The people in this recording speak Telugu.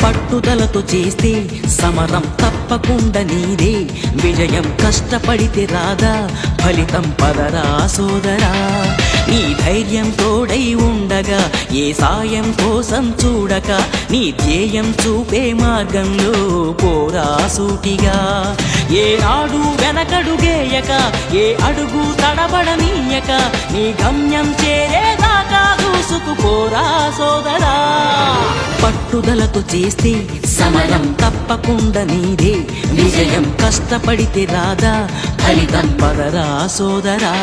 పట్టుదలతో చేస్తే సమరం తప్పకుండా నీదే విజయం కష్టపడితే రాదా ఫలితం పదరా సోదరా నీ ధైర్యం తోడై ఉండగా ఏ సాయం కోసం చూడక నీ ధ్యేయం చూపే మార్గంలో పోరా సూటిగా ఏ నాడు వెనకడుగేయక ఏ అడుగు తడబడనీయక నీ గమ్యం చేరేదాకా దూసుకుపోరా సోదరా పట్టుదలతో చేస్తే సమరం తప్పకుండా నీదే విజయం కష్టపడితే రాదా ఫలితం పదరా సోదరా